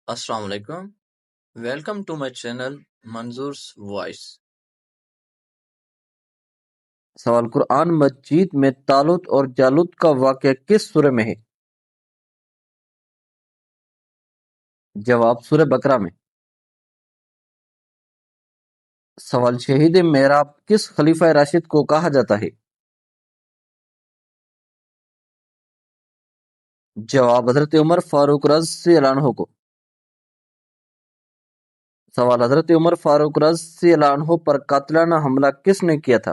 Assalamu alaikum. Welcome to my channel Manzoor's Voice. سوال قرآن مجید میں طالوت اور جالوت کا واقعہ کس سورہ میں ہے؟ جواب سورہ بقرہ میں۔ سوال شہید محراب کس خلیفہ راشد کو کہا جاتا ہے؟ جواب حضرت عمر فاروق رضی اللہ عنہ کو۔ سوال حضرت عمر فاروق رضی اللہ عنہ پر قاتلانہ حملہ کس نے کیا تھا؟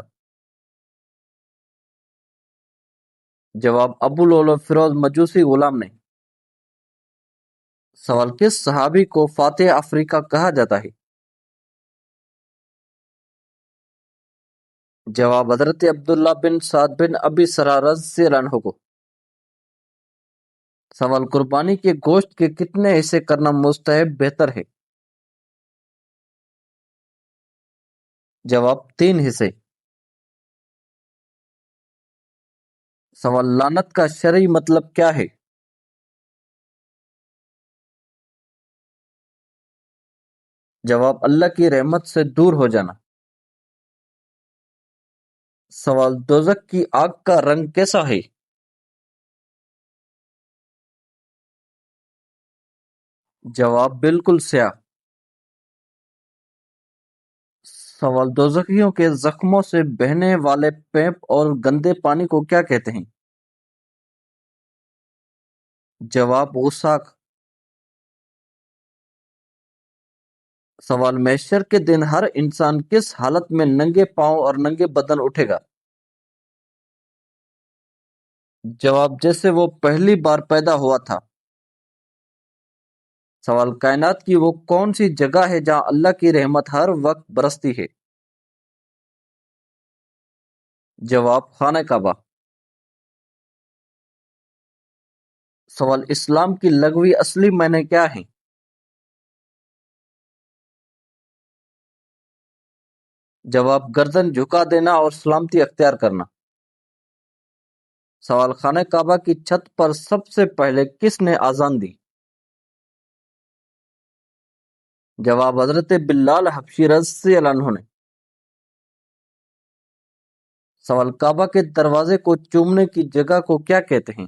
جواب ابو لولو فیروز مجوسی غلام نے۔ سوال کس صحابی کو فاتح افریقہ کہا جاتا ہے؟ جواب حضرت عبداللہ بن سعد بن ابی سرح رضی اللہ عنہ کو۔ سوال قربانی کے گوشت کے کتنے حصے کرنا مستحب بہتر ہے؟ جواب 3 حصے۔ سوال لعنت کا شرعی مطلب کیا ہے؟ جواب اللہ کی رحمت سے دور ہو جانا۔ سوال دوزخ کی آگ کا رنگ کیسا ہے؟ جواب بالکل سیاہ۔ سوال دوزخیوں کے زخموں سے بہنے والے پیپ اور گندے پانی کو کیا کہتے ہیں؟ جواب غساق۔ سوال محشر کے دن ہر انسان کس حالت میں ننگے پاؤں اور ننگے بدن اٹھے گا؟ جواب جیسے وہ پہلی بار پیدا ہوا تھا۔ سوال کائنات کی وہ کون سی جگہ ہے جہاں اللہ کی رحمت ہر وقت برستی ہے؟ جواب خانہ کعبہ۔ سوال اسلام کی لغوی اصلی معنی کیا ہیں؟ جواب گردن جھکا دینا اور سلامتی اختیار کرنا۔ سوال خانہ کعبہ کی چھت پر سب سے پہلے کس نے اذان دی؟ جواب حضرت بلال حبشی رضی اللہ عنہ نے۔ سوال کعبہ کے دروازے کو چومنے کی جگہ کو کیا کہتے ہیں؟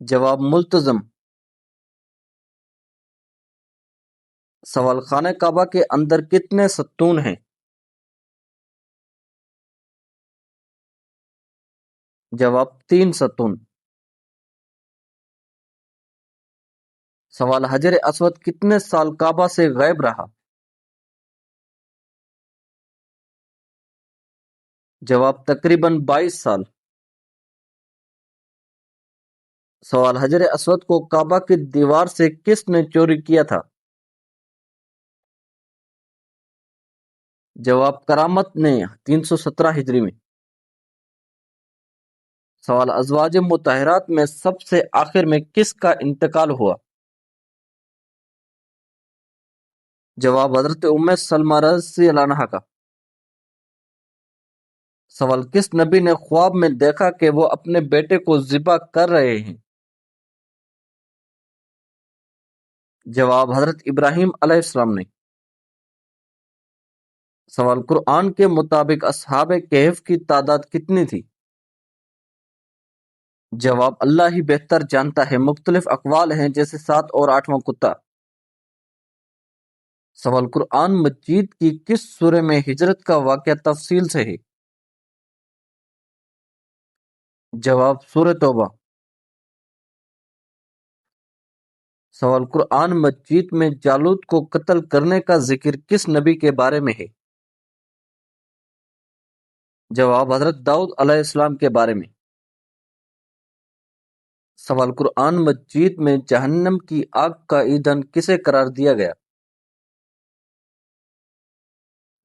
جواب ملتزم۔ سوال خانہ کعبہ کے اندر کتنے ستون ہیں؟ جواب 3 ستون۔ سوال حجر اسود کتنے سال کعبہ سے غائب رہا؟ جواب تقریباً 22 سال۔ سوال حجر اسود کو کعبہ کی دیوار سے کس نے چوری کیا تھا؟ جواب کرامت نے 317 ہجری میں۔ سوال ازواج مطہرات میں سب سے آخر میں کس کا انتقال ہوا؟ جواب حضرت ام سلمہ رضی اللہ عنہا کا۔ سوال کس نبی نے خواب میں دیکھا کہ وہ اپنے بیٹے کو ذبح کر رہے ہیں؟ جواب حضرت ابراہیم علیہ السلام نے۔ سوال قرآن کے مطابق اصحاب کہف کی تعداد کتنی تھی؟ جواب اللہ ہی بہتر جانتا ہے، مختلف اقوال ہیں جیسے 7 اور 8واں کتا۔ سوال قرآن مجید کی کس سورہ میں ہجرت کا واقعہ تفصیل سے ہے؟ جواب سورہ توبہ۔ سوال قرآن مجید میں جالوت کو قتل کرنے کا ذکر کس نبی کے بارے میں ہے؟ جواب حضرت داؤد علیہ السلام کے بارے میں۔ سوال قرآن مجید میں جہنم کی آگ کا ایندھن کسے قرار دیا گیا؟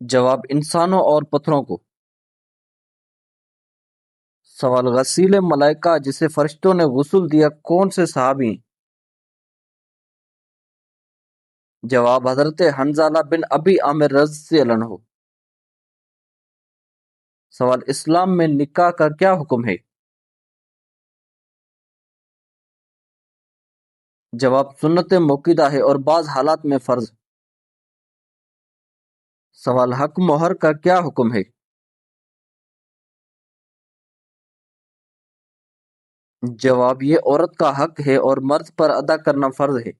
جواب انسانوں اور پتھروں کو۔ سوال غسیل ملائکہ جسے فرشتوں نے غسل دیا کون سے صحابی ہیں؟ جواب حضرت حنظلہ بن ابی عامر رضی اللہ عنہ۔ سوال اسلام میں نکاح کا کیا حکم ہے؟ جواب سنت موقدہ ہے اور بعض حالات میں فرض۔ سوال حق مہر کا کیا حکم ہے؟ جواب یہ عورت کا حق ہے اور مرد پر ادا کرنا فرض ہے۔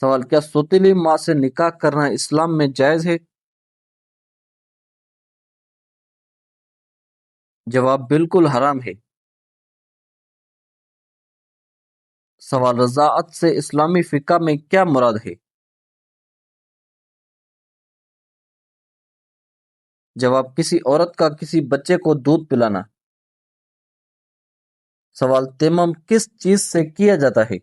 سوال کیا سوتیلی ماں سے نکاح کرنا اسلام میں جائز ہے؟ جواب بالکل حرام ہے۔ سوال رضاعت سے اسلامی فقہ میں کیا مراد ہے؟ جواب کسی عورت کا کسی بچے کو دودھ پلانا۔ سوال تیمم کس چیز سے کیا جاتا ہے؟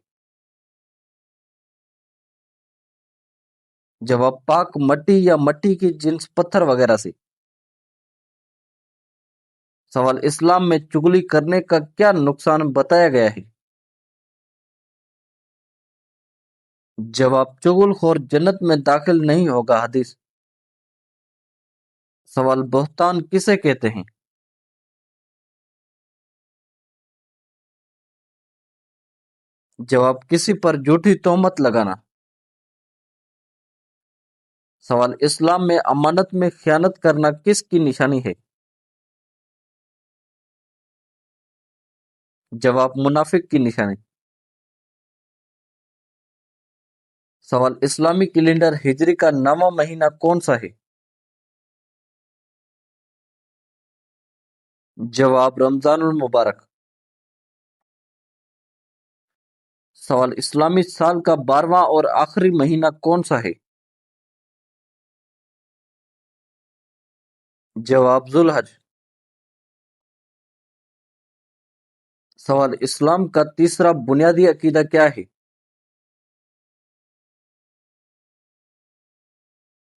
جواب پاک مٹی یا مٹی کی جنس پتھر وغیرہ سے۔ سوال اسلام میں چغلی کرنے کا کیا نقصان بتایا گیا ہے؟ جواب چغل خور جنت میں داخل نہیں ہوگا، حدیث۔ سوال بہتان کسے کہتے ہیں؟ جواب کسی پر جھوٹی تہمت لگانا۔ سوال اسلام میں امانت میں خیانت کرنا کس کی نشانی ہے؟ جواب منافق کی نشانی۔ سوال اسلامی کیلنڈر ہجری کا 9واں مہینہ کون سا ہے؟ جواب رمضان المبارک۔ سوال اسلامی سال کا 12واں اور آخری مہینہ کون سا ہے؟ جواب ذوالحج۔ سوال اسلام کا تیسرا بنیادی عقیدہ کیا ہے؟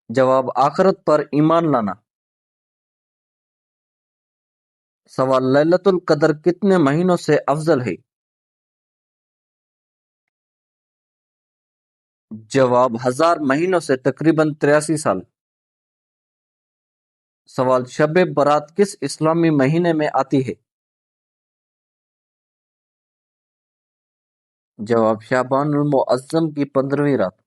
جواب آخرت پر ایمان لانا۔ سوال لیلۃ القدر کتنے مہینوں سے افضل ہے؟ جواب 1000 مہینوں سے تقریباً 83 سال۔ سوال شب برات کس اسلامی مہینے میں آتی ہے؟ جواب شعبان المعظم کی 15ویں رات۔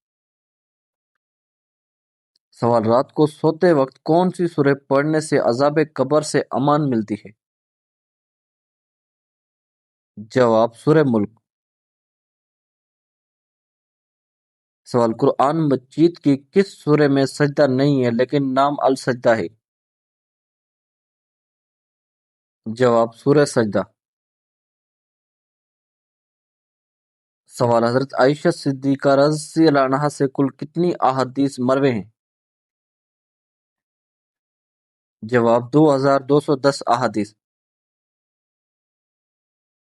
سوال رات کو سوتے وقت کون سی سورہ پڑھنے سے عذاب قبر سے امان ملتی ہے؟ جواب سورہ ملک۔ سوال قرآن مجید کی کس سورہ میں سجدہ نہیں ہے لیکن نام السجدہ ہے؟ جواب سورہ سجدہ۔ سوال حضرت عائشہ صدیقہ رضی اللہ عنہا سے کل کتنی احادیث مروی ہیں؟ جواب 2210 احادیث۔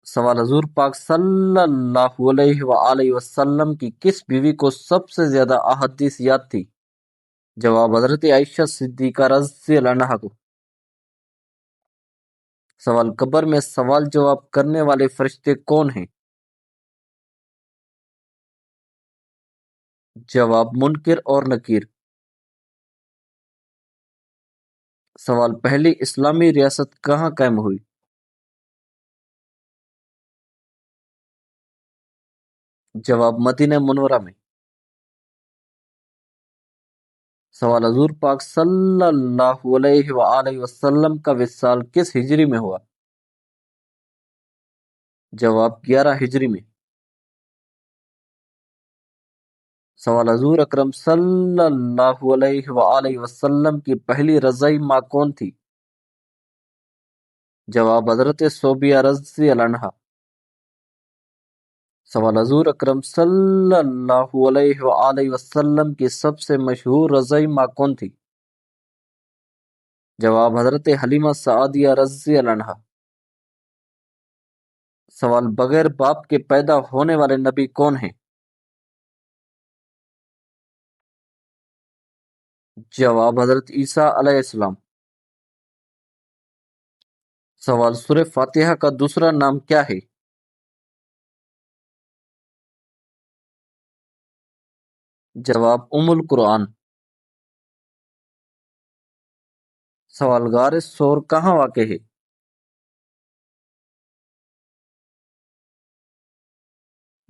سوال حضور پاک صلی اللہ علیہ وآلہ وسلم کی کس بیوی کو سب سے زیادہ احادیث یاد تھی؟ جواب حضرت عائشہ صدیقہ رضی اللہ عنہا کو۔ سوال قبر میں سوال جواب کرنے والے فرشتے کون ہیں؟ جواب منکر اور نکیر۔ سوال پہلی اسلامی ریاست کہاں قائم ہوئی؟ جواب مدینہ منورہ میں۔ سوال حضور پاک صلی اللہ علیہ وآلہ وسلم کا وصال کس ہجری میں ہوا؟ جواب 11 ہجری میں۔ سوال حضور اکرم صلی اللہ علیہ وآلہ وسلم کی پہلی رضائی ماں کون تھی؟ جواب حضرت صوبیہ رضی اللہ عنہا۔ سوال حضور اکرم صلی اللہ علیہ وآلہ وسلم کی سب سے مشہور رضائی ماں کون تھی؟ جواب حضرت حلیمہ سعدیہ رضی اللہ عنہا۔ سوال بغیر باپ کے پیدا ہونے والے نبی کون ہیں؟ جواب حضرت عیسیٰ علیہ السلام۔ سوال سورہ فاتحہ کا دوسرا نام کیا ہے؟ جواب ام القرآن۔ سوال غار ثور کہاں واقع ہے؟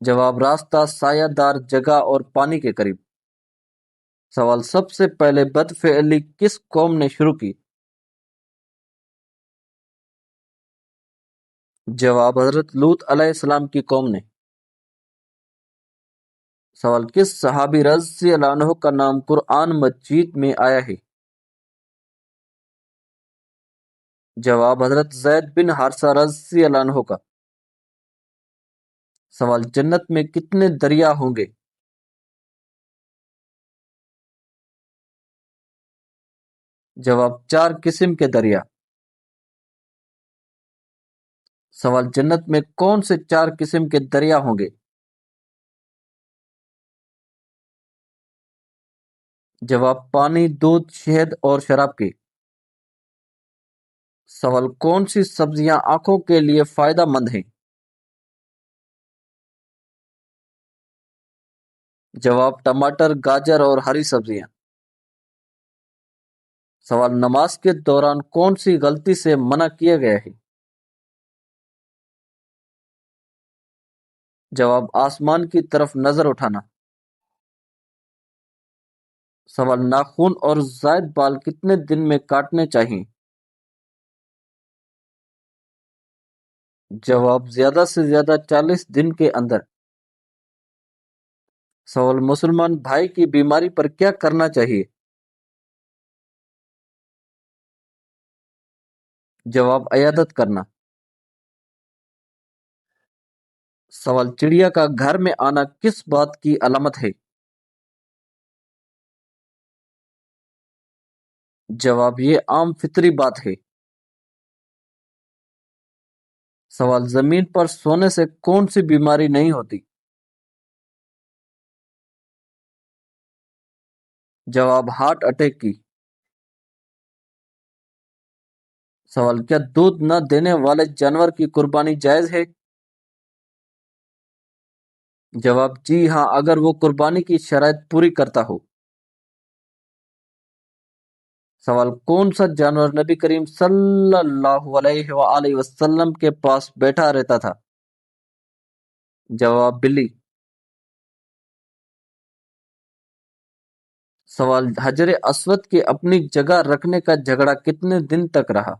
جواب راستہ سایہ دار جگہ اور پانی کے قریب۔ سوال سب سے پہلے بد فعلی کس قوم نے شروع کی؟ جواب حضرت لوط علیہ السلام کی قوم نے۔ سوال کس صحابی رضی اللہ عنہ کا نام قرآن مجید میں آیا ہے؟ جواب حضرت زید بن حارثہ رضی اللہ عنہ کا۔ سوال جنت میں کتنے دریا ہوں گے؟ جواب 4 قسم کے دریا۔ سوال جنت میں کون سے 4 قسم کے دریا ہوں گے؟ جواب پانی، دودھ، شہد اور شراب کے۔ سوال کون سی سبزیاں آنکھوں کے لیے فائدہ مند ہیں؟ جواب ٹماٹر، گاجر اور ہری سبزیاں۔ سوال نماز کے دوران کون سی غلطی سے منع کیا گیا ہے؟ جواب آسمان کی طرف نظر اٹھانا۔ سوال ناخن اور زائد بال کتنے دن میں کاٹنے چاہئیں؟ جواب زیادہ سے زیادہ 40 دن کے اندر۔ سوال مسلمان بھائی کی بیماری پر کیا کرنا چاہیے؟ جواب عیادت کرنا۔ سوال چڑیا کا گھر میں آنا کس بات کی علامت ہے؟ جواب یہ عام فطری بات ہے۔ سوال زمین پر سونے سے کون سی بیماری نہیں ہوتی؟ جواب ہارٹ اٹیک کی۔ سوال کیا دودھ نہ دینے والے جانور کی قربانی جائز ہے؟ جواب جی ہاں، اگر وہ قربانی کی شرائط پوری کرتا ہو۔ سوال کون سا جانور نبی کریم صلی اللہ علیہ وآلہ وسلم کے پاس بیٹھا رہتا تھا؟ جواب بلی۔ سوال حجر اسود کے اپنی جگہ رکھنے کا جھگڑا کتنے دن تک رہا؟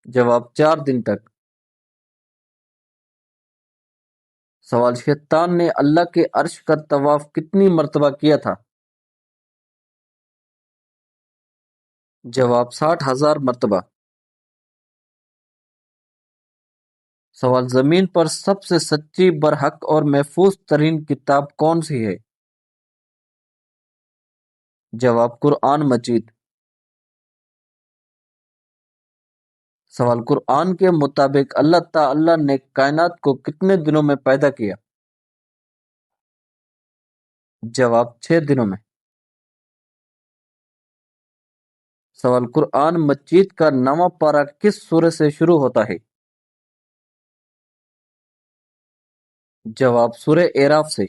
جواب 4 دن تک۔ سوال شیطان نے اللہ کے عرش کا طواف کتنی مرتبہ کیا تھا؟ جواب 60,000 مرتبہ۔ سوال زمین پر سب سے سچی، برحق اور محفوظ ترین کتاب کون سی ہے؟ جواب قرآن مجید۔ سوال قرآن کے مطابق اللہ تعالی نے کائنات کو کتنے دنوں میں پیدا کیا؟ جواب 6 دنوں میں۔ سوال قرآن مجید کا 9واں پارہ کس سورہ سے شروع ہوتا ہے؟ جواب سورہ اعراف سے۔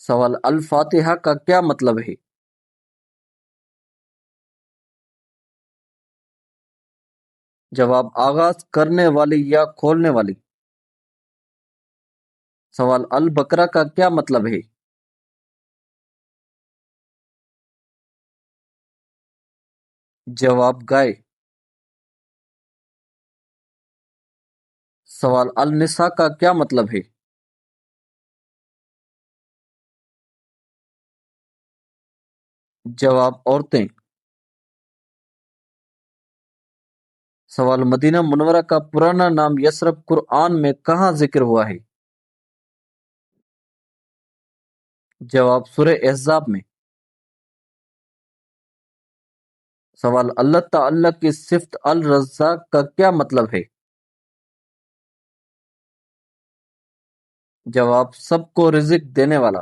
سوال الفاتحہ کا کیا مطلب ہے؟ جواب آغاز کرنے والی یا کھولنے والی۔ سوال البقرہ کا کیا مطلب ہے؟ جواب گائے۔ سوال النساء کا کیا مطلب ہے؟ جواب عورتیں۔ سوال مدینہ منورہ کا پرانا نام یثرب قرآن میں کہاں ذکر ہوا ہے؟ جواب سورہ احزاب میں۔ سوال اللہ تعالی کی صفت الرزاق کا کیا مطلب ہے؟ جواب سب کو رزق دینے والا۔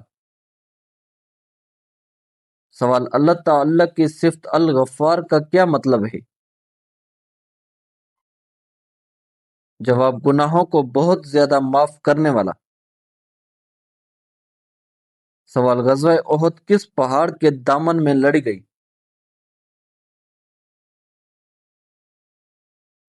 سوال اللہ تعالی کی صفت الغفار کا کیا مطلب ہے؟ جواب گناہوں کو بہت زیادہ معاف کرنے والا۔ سوال غزوہ احد کس پہاڑ کے دامن میں لڑی گئی؟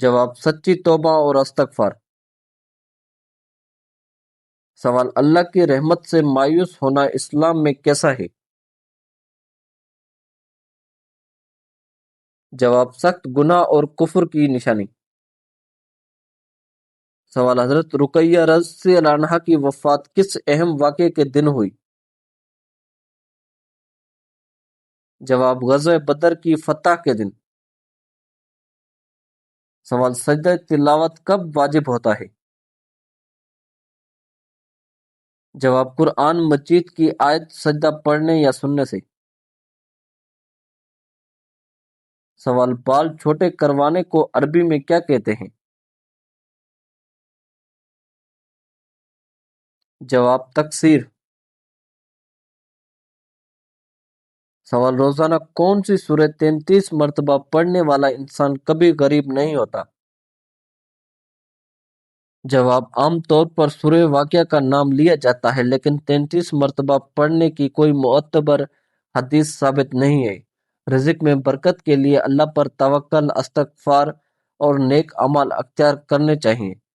جواب سچی توبہ اور استغفار۔ سوال اللہ کی رحمت سے مایوس ہونا اسلام میں کیسا ہے؟ جواب سخت گناہ اور کفر کی نشانی۔ سوال حضرت رقیہ رضی اللہ عنہا کی وفات کس اہم واقعے کے دن ہوئی؟ جواب غزوہ بدر کی فتح کے دن۔ سوال سجدہ تلاوت کب واجب ہوتا ہے؟ جواب قرآن مجید کی آیت سجدہ پڑھنے یا سننے سے۔ سوال بال چھوٹے کروانے کو عربی میں کیا کہتے ہیں؟ جواب تقصیر۔ سوال روزانہ کون سی سورہ 33 مرتبہ پڑھنے والا انسان کبھی غریب نہیں ہوتا؟ جواب عام طور پر سورہ واقعہ کا نام لیا جاتا ہے لیکن 33 مرتبہ پڑھنے کی کوئی معتبر حدیث ثابت نہیں ہے۔ رزق میں برکت کے لیے اللہ پر توکل، استغفار اور نیک اعمال اختیار کرنے چاہیے۔